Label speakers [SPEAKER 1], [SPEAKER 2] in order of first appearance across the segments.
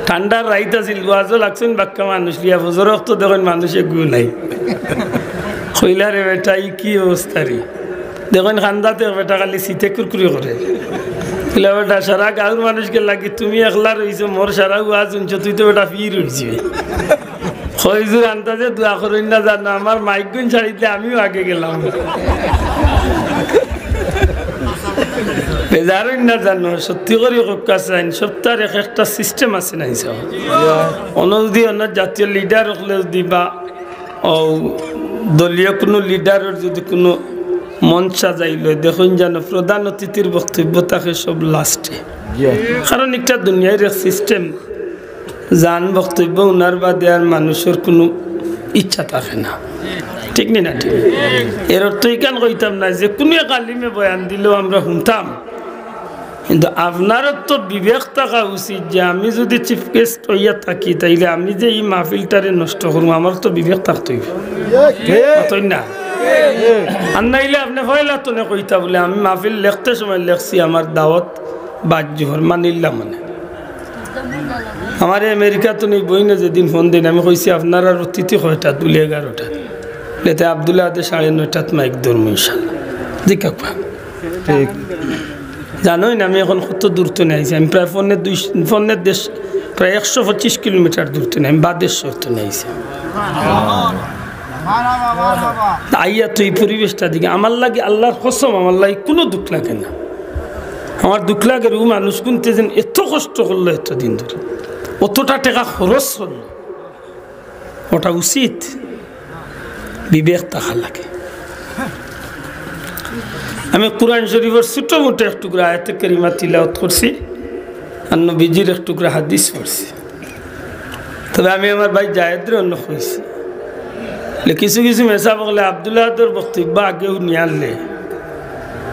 [SPEAKER 1] ঠান্ডার রাইত আছিল ওয়াজও লাগছেন বাক্কা মানুষ রিয়া ফজর তো দেখেন মানুষে গু নাই কইলা রে বেটা ই কি অবস্থা রে দেখেন খান্দাতে বেটা খালি শীতে কুরকুরি করে কইলা বেটা সারা গাঁর মানুষকে লাগি তুমি একলা রইছো মোর সারা ওয়াজ শুনছো তুই তো বেটা ফির উঠছি হইজুর আন্দাজে দোয়া করেন না জানো আমার মাইক গুণ ছাড়িতে আমিও আগে গেলাম বেজারই না জানো সত্যি করে কাছেন সপ্তাহের একটা সিস্টেম আছে না অন্য যদি অন্য জাতীয় লিডার হলে যদি বা দলীয় কোনো লিডারের যদি কোনো মঞ্চ সাজাইল দেখুন জানো প্রধান অতিথির বক্তব্য থাকে সব লাস্টে কারণ একটা দুনিয়ার এক সিস্টেম জান বক্তব্য উনার বা দেওয়ার মানুষের কোনো ইচ্ছা থাকে না ঠিক না ঠিক এর অর্থ ইকান কইতাম না যে কোনো এক আলিমে বয়ান দিলেও আমরা শুনতাম কিন্তু আপনারও তো বিবেক থাকা উচিত যে আমি যদি চিফ গেস্ট হইয়া থাকি তাইলে আমি যে এই মাহফিলটারে নষ্ট করবো আমার তো বিবেক থাকতেই না আর নাইলে আপনি হইলা তো না কইতা বলে আমি মাহফিল লেখতে সময় লেখছি আমার দাওয়াত বাজ্যহর মানিল্লাম মানে আমার আমেরিকা তো নেই বই না যেদিন ফোন দিন আমি কইছি আপনার আর অতিথি কয়টা 11:30 লেতে আবদুল্লাহ হাতে 9:30 মাইক ধরবো ইনশাল্লাহ জিজ্ঞা ঠিক জানোই না আমি এখন কত দূরত্ব নিয়েছি আমি প্রায় ফোনের দেশ প্রায় 125 কিলোমিটার দূরত্ব নেই আমি বাদেশ্বর তো নিয়েছি আইয়া তো এই পরিবেশটা দিকে আমার লাগে আল্লাহর কসম আমার লাগে কোনো দুঃখ লাগে না আমার দুঃখ লাগে ও মানুষ কিনতে যেন এত কষ্ট করলো এতদিন ধরে অতটা টাকা খরচ করলো ওটা উচিত বিবেক থাকা লাগে আমি কুরআন শরীফের ছোট মোটো এক টুকরা আয়াতে কারিমা তিলাওয়াত করছি আর নবীজির এক টুকরা হাদিস পড়ছি তবে আমি আমার ভাই জায়েদের অন্য কইছি কিছু কিছু মেসা বলে আবদুল্লাহর বক্তব্য আগেও নিয়ে আনলে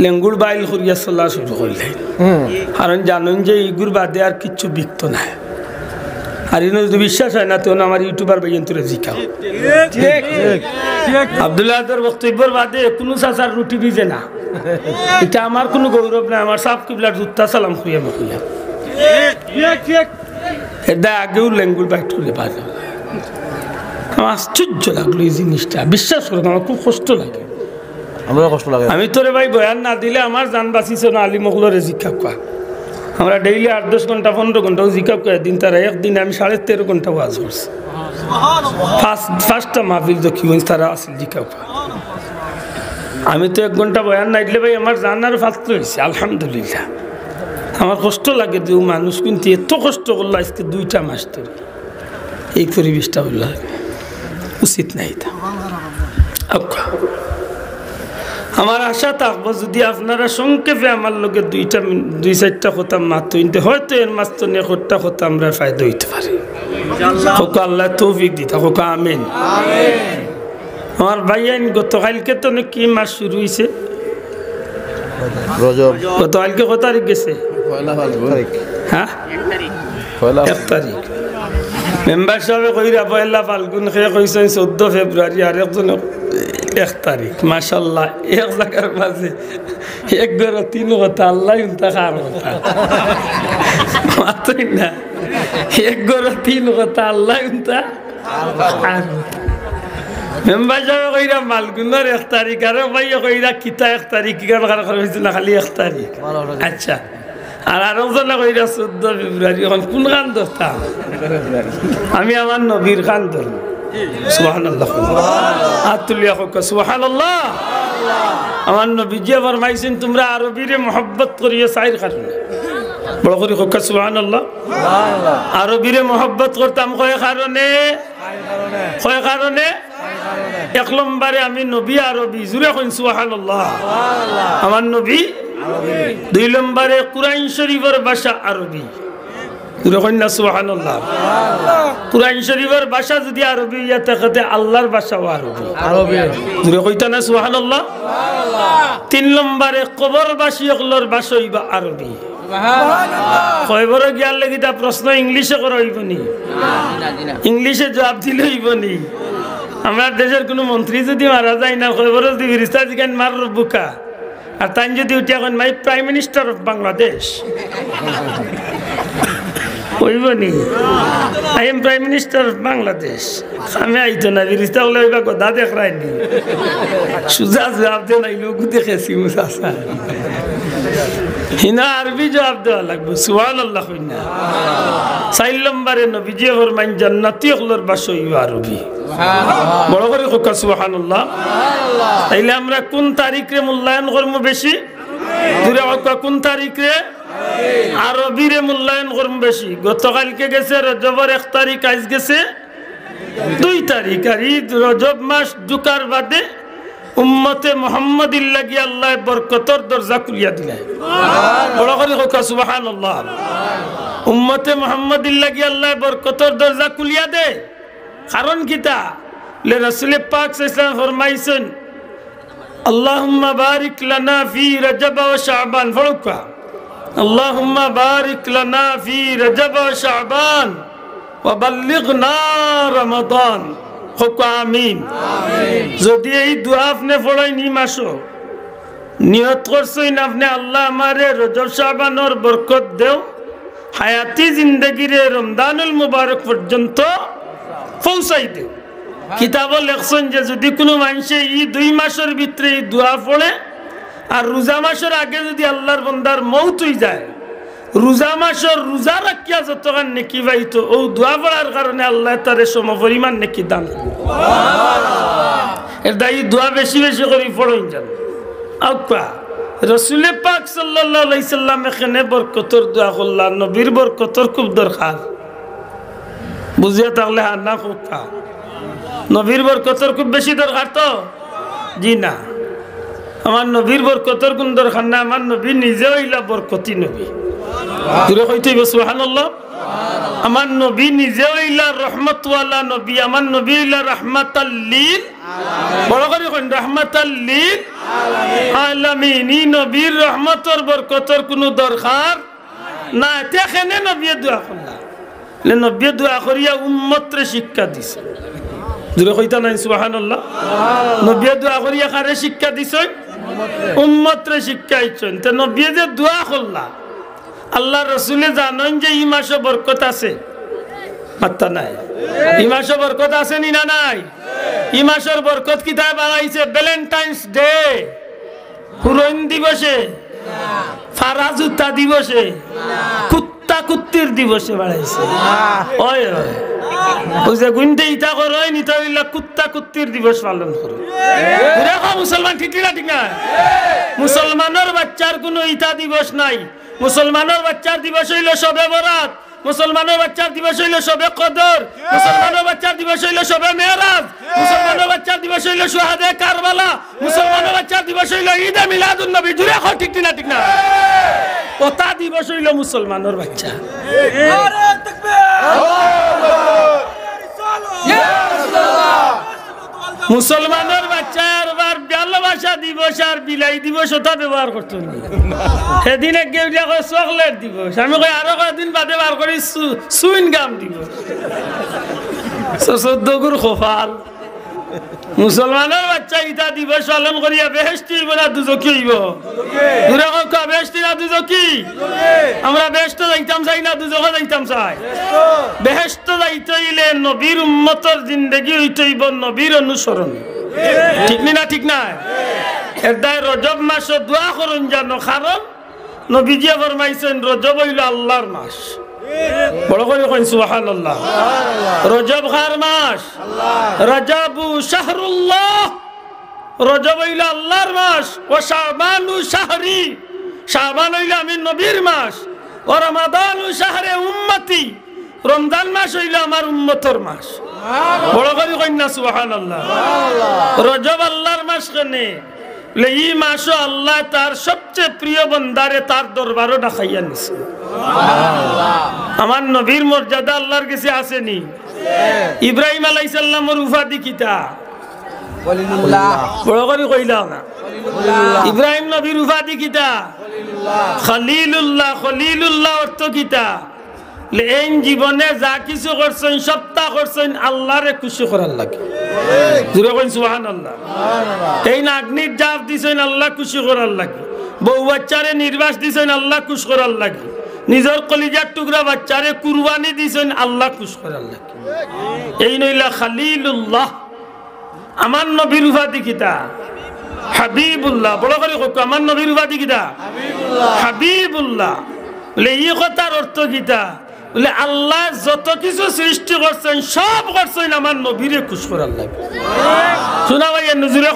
[SPEAKER 1] লেঙ্গুর বাইল করিয়া চলা শুরু করলে কারণ জানুন যে ইগুর বাদে আর কিচ্ছু বিকত নাই আর ইনো যদি বিশ্বাস হয় না তখন আমার ইউটিউবার ভাই তোরা জিকাও আবদুল্লাহর বক্তব্যের বাদে কোনো চাচার রুটি ভিজে না এটা আমার কোনো গৌরব নাই আমার সাফ কিবলার জুত্তা সালাম খুঁড়িয়া মখুইয়া এটা আগেও লেঙ্গুর বাইট করে বাজে আমার আশ্চর্য লাগলো এই জিনিসটা বিশ্বাস করো আমার খুব কষ্ট লাগে আমি তোরে ভাই বয়ান না দিলে আমার জান বাঁচিছ না আলী মহলরে জিজ্ঞাপ করা আমরা ডেইলি 8-10 ঘন্টা 15 ঘন্টাও জিজ্ঞাপ করে দিন তারা একদিনে আমি 13.5 ঘন্টা ওয়াজ করছি ফার্স্টটা মাহফিল দক্ষিণগঞ্জ তারা আসল জিজ্ঞাপ করা আমি তো 1 ঘন্টা বয়ান না দিলে ভাই আমার জান আর ফাস্ট হয়েছে আলহামদুলিল্লাহ আমার কষ্ট লাগে যে মানুষ কিন্তু এত কষ্ট করলো আজকে 2টা মাস ধরে এই পরিবেশটা হল উচিত নাই তা আমার আশা থাকবো যদি আপনারা সংক্ষেপে আমার লোকের 2-4টা কথা মাত্র হয়তো এর মাস তো নেকটা কথা আমরা ফায়দা হইতে পারি আল্লাহ তৌফিক দিতা হোক আমিন আমার ভাইয়ান গতকালকে তো কি মাস শুরু হয়েছে গতকালকে কত তারিখ গেছে হ্যাঁ 1 তারিখ মেম্বার সাহেব কইরা পয়লা ফাল্গুন খেয়ে কইছেন 14 ফেব্রুয়ারি আর একজন 1 তারিখ মাশাআল্লাহ এক জায়গার মাঝে 1-3 কথা আল্লাহ উনতা খার কথা মাত্রই না 1-3 কথা আল্লাহ উনতা খার মেম্বার সাহেব কইরা ফাল্গুনের 1 তারিখ আর ভাইয়া কইরা কিতা 1 তারিখ কেন খার হইছে না খালি 1 তারিখ আচ্ছা আর আরেকজনে কইরা 14 ফেব্রুয়ারি এখন কোন গান ধরতাম আমি আমার নবীর গান ধরব সুবহানাল্লাহ আতুলিয়া হোক সুবহানাল্লাহ আমার নবীজি ফরমাইছেন তোমরা আরবীরে মহব্বত করিয়ে সাইর কারণে বড় করে হোক সুবহানাল্লাহ আরবীরে মহব্বত করতাম কয় কারণে 1 নম্বরে আমি নবী আরবি জুড়ে কইন সুবহানাল্লাহ আমার নবী 2 নম্বরে কুরআন শরীফের ভাষা আরবি কন্যা সুবহানাল্লাহ কুরআন শরীফের ভাষা যদি আরবি ইয়া থাকে আল্লাহর ভাষাও আরবি জুড়ে কইতা না সুবহানাল্লাহ 3 নম্বরে কবরবাসী হলর ভাষা হইবা আরবি সুবহানাল্লাহ কয়বার গিয়ার লাগি তা প্রশ্ন ইংলিশে করা হইব নি ইংলিশে জবাব দিলে হইব নি আমার দেশের কোনো মন্ত্রী যদি মারা যায় না কয়বার যদি ফেরেশতা জিগান মার রব্বুকা আর তাই যদি উঠে এখন মাই প্রাইম মিনিস্টার অফ বাংলাদেশ হইব নি I am prime minister of Bangladesh আমি আইতো না বিরিস্তা হলে ওইবা কথা দেখাই নি সুজা জবাব দেন আইলো দেখেছি মুসাসা হিনা আরবি জবাব দেওয়া লাগবে সুবহানাল্লাহ কইনা 4 নম্বরে নবীজি ফরমান জান্নাতি হলর বাসো ইউ আরবি বড় করে কোকা সুবহানাল্লাহ তাইলে আমরা কোন তারিখে মূল্যায়ন করব বেশি দূরে কোন তারিখে আরবিরে মূল্যায়ন করব বেশি গতকালকে গেছে রজবের 1 তারিখ আজ গেছে 2 তারিখ আর ঈদ রজব মাস ঢুকার বাদে উম্মতে মুহাম্মাদির লাগি আল্লাহ বরকতের দরজা খুলিয়া দিলেন বড় করে কোকা সুবহানাল্লাহ উম্মতে মুহাম্মাদির লাগি আল্লাহ বরকতের দরজা খুলিয়া দে কারণ কিতা লে রাসূল পাক সাল্লাল্লাহু আলাইহি ওয়াসাল্লাম ফরমাইছেন আল্লাহুম্মা বারিক লানা ফি রজব ওয়া শাবান ফরকা আল্লাহুম্মা বারিক লানা ফি রজব ওয়া শাবান ওয়া বাল্লিগনা রমাদান হোকা আমিন যদি এই দোয়া আপনি পড়াই নি মাসো নিয়ত করছেন আপনি আল্লাহ আমারে রজব শাবানের বরকত দেও হায়াতি জিন্দেগিরে রমজানুল মুবারক পর্যন্ত পৌঁছাই দেও কিতাবে লেখছেন যে যদি কোনো মানুষে এই 2 মাসের ভিতরে এই দোয়া পড়ে আর রোজা মাসের আগে যদি আল্লাহর বান্দার মওত হয়ে যায় রোজা মাসের রোজা রাখিয়া যতক্ষণ নেকি পাইতো ও দোয়া পড়ার কারণে আল্লাহ তার সমপরিমাণ নেকি দান সুবহানাল্লাহ এর দাই দোয়া বেশি বেশি করে পড়ুন জান আউকা রাসূল পাক সাল্লাল্লাহু আলাইহি সাল্লাম এখানে বরকতের দোয়া করলেন নবীর বরকতের খুব দরকার বুঝিয়া তাহলে আর না কোকা নবীর বরকতের খুব বেশি দরকার তো জি না আমার নবীর বরকতের কোন দরকার না আমার নবী নিজে হইলা বরকতি নবী দূরে হইতে সুবহানাল্লাহ আমার নবী নিজে হইলা রহমত ওয়ালা নবী আমার নবী হইলা রাহমাতাল লিল বড় করে কোন রাহমাতাল লিল আলামিন নবীর রহমতের বরকতের কোনো দরকার না এখানে নবী দোয়া করলা লে নবী দোয়া করিয়া উম্মতরে শিক্ষা দিছে দূরে কইতা নাই সুবহানাল্লাহ নবী দোয়া করিয়া কারে শিক্ষা দিছেন উম্মতরে শিক্ষা দিছেন তে নবী যে দোয়া করলা আল্লাহ রাসূলে জানেন যে এই মাসে বরকত আছে মাত্তা নাই এই মাসে বরকত আছে নি না নাই এই মাসের বরকত কিতাব বানাইছে ভ্যালেন্টাইন্স ডে হুরন দিবসে ফারাজুতা দিবসে কুত্তা কুত্তির দিবসে বানাইছে ওই ওই ওই যে গুনতে ইটা করে নিতে হইলা কুত্তা কুত্তির দিবস পালন করে দেখো মুসলমান ঠিক না মুসলমানের বাচ্চার কোনো ইটা দিবস নাই মুসলমানের বাচ্চার দিবস হইল শবে বরাত মুসলমানের বাচ্চার দিবস হইল শবে কদর মুসলমানের বাচ্চার দিবস হইল শবে মেরাজ মুসলমানের বাচ্চার দিবস হইল শুহাদে কারবালা মুসলমানের বাচ্চার দিবস হইল ঈদে মিলাদুন নবী জুড়ে কো ঠিক না ওটা দিবস হইল মুসলমানের বাচ্চা নারে তাকবীর ইয়া রাসূলুল্লাহ মুসলমানের বাচ্চার বার ভালোবাসা দিবস আর বিলাই দিবস ওটা ব্যবহার করতো সেদিন চকলেট দিবস আমি কই আরো কয়েকদিন বাদে বার করি সুইন গাম দিবস 14 গুর খোফাল মুসলমানের বাচ্চা ইটা দিবস পালন করিয়া বেহেশতি হইব না দুজকি হইব দূরে কা বেহেশতি না দুজকি আমরা বেহেশত যাইতাম চাই না দুজক যাইতাম চাই বেহেশত যাইতে হইলে নবীর উম্মতের জিন্দেগি হইতে হইব নবীর অনুসরণ ঠিক না এদায় রজব মাসে দোয়া করুন জানো কারণ নবীজি ফরমাইছেন রজব হইল আল্লাহর মাস বড় করে কইন সুবহানাল্লাহ রজব কার মাস রজবু শাহরুল্লাহ রজব হইল আল্লাহর মাস ও শাবানু শাহরি শাবান হইল আমি নবীর মাস ও রমাদানু শাহরে উম্মতি রমজান মাস হইল আমার উম্মতের মাস বড় করে কইন না সুবহানাল্লাহ রজব আল্লাহর মাস কেনে এই মাসও আল্লাহ তার সবচেয়ে প্রিয় বান্দারে তার দরবারও ডাকাইয়া নিছে আমার নবীর মর্যাদা আল্লাহর কাছে আসেনি ইব্রাহিম আলাইহিস সালামের উপাধি কিতা খলিলুল্লাহ বড় করে কইলা না ইব্রাহিম নবীর উপাধি কিতা খলিলুল্লাহ খলিলুল্লাহ অর্থ কিতা লেন জীবনে যা কিছু করছেন সবটা করছেন আল্লাহরে খুশি করার লাগে জোরে কইন সুবহানাল্লাহ এই নাগনির জাপ দিছেন আল্লাহ খুশি করার লাগে বউ বাচ্চারে নির্বাস দিছেন আল্লাহ খুশি করার লাগে নিজের কলিজার টুকরা বাচ্চারে কুরবানি দিছেন আল্লাহ খুশ করে আল্লাহ এই নইলা খালিলুল্লাহ আমার নবীর উপাধি কিতা হাবিবুল্লাহ বড় করে হোক আমার নবীর উপাধি কিতা হাবিবুল্লাহ বলে এই কথার অর্থ কিতা বলে আল্লাহ যত কিছু সৃষ্টি করছেন সব করছেন আমার নবীরে খুশ করে আল্লাহ শোনা ভাই নজরে